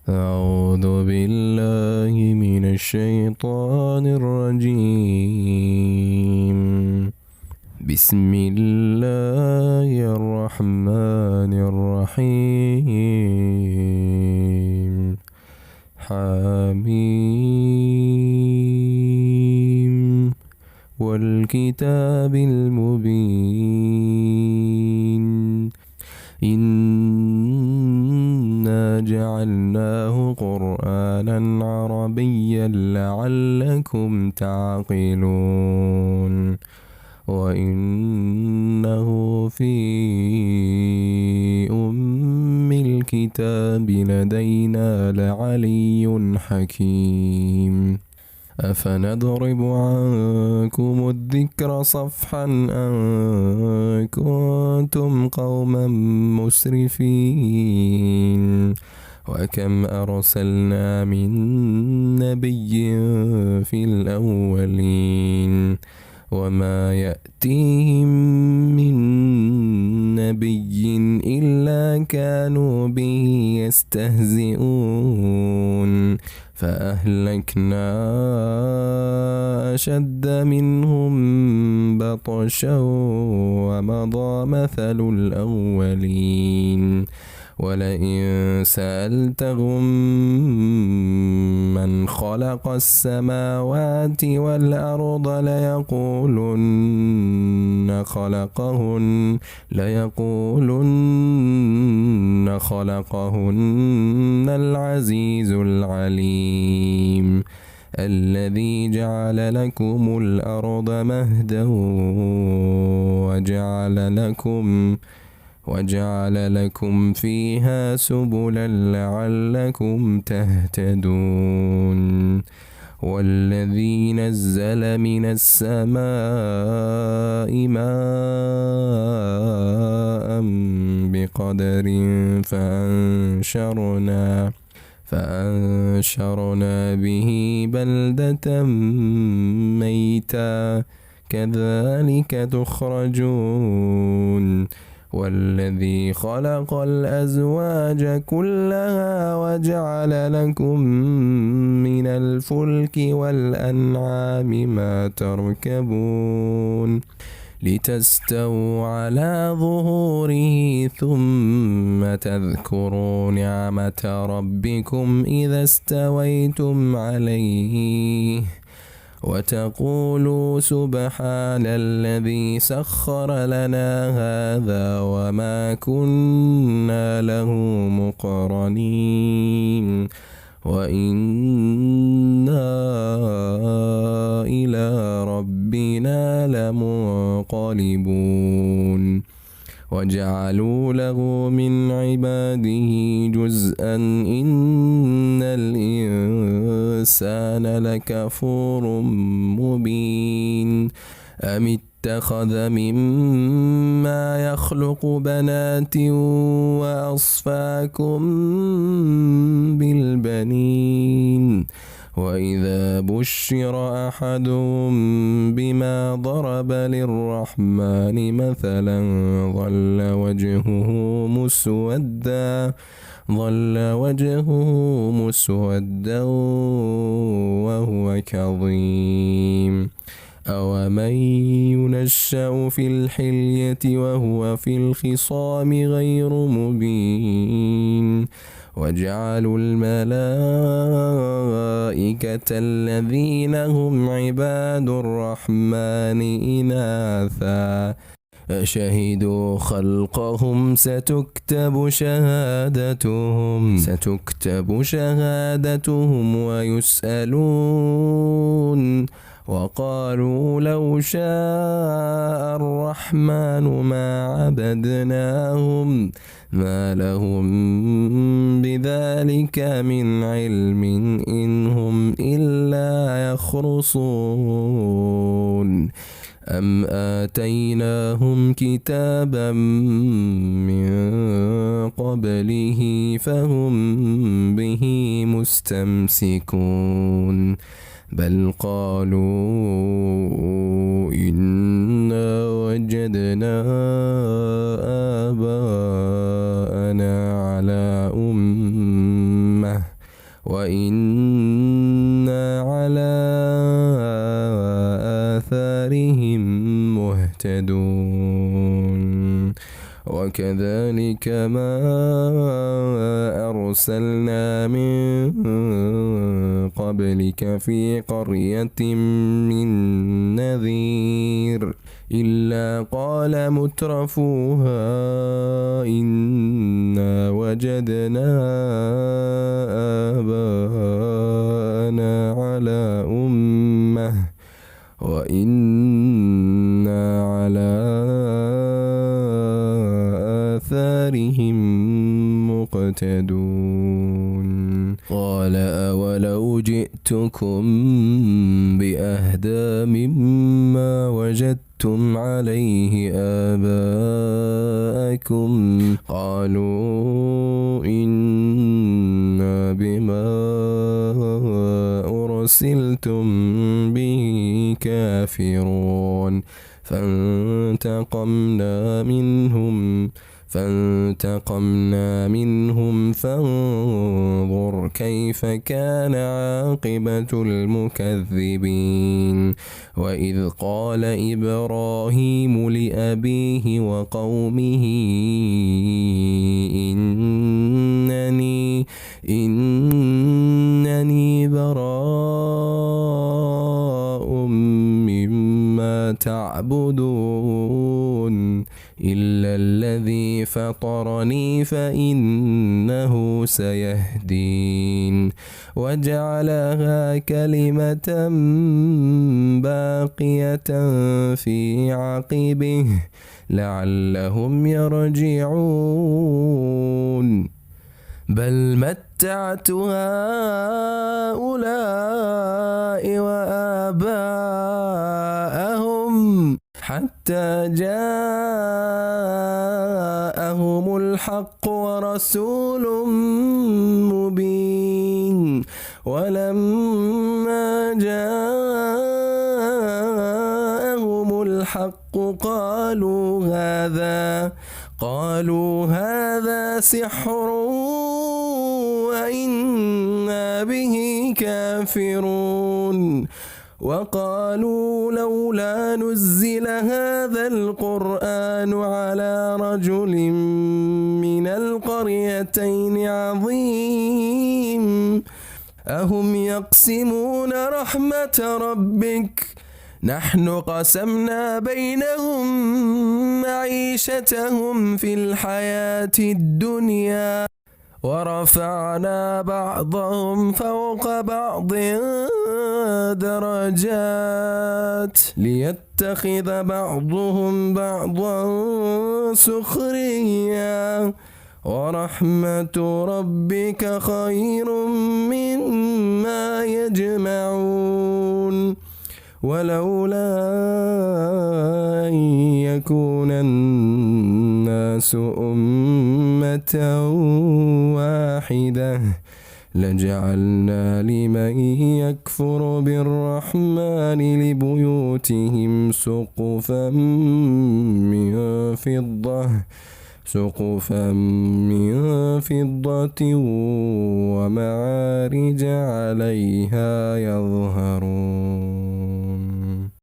أعوذ بالله من الشيطان الرجيم. بسم الله الرحمن الرحيم. حميم والكتاب المبين. إنا جعلناه قرآنا عربيا لعلكم تعقلون وإنه في أم الكتاب لدينا لعلي حكيم. أفنضرب عنكم الذكر صفحا أن كنتم قوما مسرفين. وكم أرسلنا من نبي في الأولين وما يأتيهم من نبي إلا كانوا به يستهزئون. فأهلكنا أشد منهم بطشا ومضى مثل الأولين. ولئن سألتهم من خلق السماوات والأرض ليقولن خلقهن العزيز العليم. الذي جعل لكم الأرض مهدا وجعل لكم فيها سبلا لعلكم تهتدون. والذي نزل من السماء ماء بقدر فأنشرنا به بلدة ميتا كذلك تخرجون. والذي خلق الأزواج كلها وجعل لكم من الفلك والأنعام ما تركبون لتستووا على ظهوره ثم تذكروا نعمة ربكم إذا استويتم عليه وتقولوا سبحان الذي سخر لنا هذا وما كنا له مقرنين وإنا إلى ربنا لمنقلبون. وجعلوا له من عباده جزءا إن الإنسان لكفور مبين. أم اتخذ مما يخلق بنات وأصفاكم بالبنين. وإذا بشر أحدهم بما ضرب للرحمن مثلا ظل وجهه مسودا وهو كظيم. أومن ينشأ في الحلية وهو في الخصام غير مبين. وجعلوا الملائكة الذين هم عباد الرحمن إناثا أشهدوا خلقهم ستكتب شهادتهم ويسألون. وقالوا لو شاء الرحمن ما عبدناهم ما لهم بذلك من علم إن هم إلا يخرصون. أم آتيناهم كتابا من قبله فهم به مستمسكون. بل قالوا إنا وجدنا آباءنا على أمة وإنا على آثارهم مهتدون وكذلك ما أرسلنا من قبلك في قرية من نذير إلا قال مترفوها إنا وجدنا آباءنا على أمة وإنا على آثارهم مقتدون قال أولو جئتكم بأهدى مما وجدتم عليه آباءكم قالوا إنا بما أرسلتم به كافرون فانتقمنا منهم فانظر كيف كان عاقبة المكذبين وإذ قال إبراهيم لأبيه وقومه إنني براء مما تعبدون إلا الذي فطرني فإنه سيهدين وجعلها كلمة باقية في عقبه لعلهم يرجعون بل متعت هؤلاء وآباءهم حتى جاءهم الحق ورسول مبين ولما جاءهم الحق قالوا هذا سحر وإنا به كافرون وقالوا لولا نزل هذا القرآن على رجل من القريتين عظيم أهم يقسمون رحمة ربك نحن قسمنا بينهم معيشتهم في الحياة الدنيا ورفعنا بعضهم فوق بعض درجات ليتخذ بعضهم بعضا سخريا ورحمة ربك خير مما يجمعون ولولا أن يكون الناس أمة واحدة لجعلنا لمن يكفر بالرحمن لبيوتهم سقفا من فضة ومعارج عليها يظهرون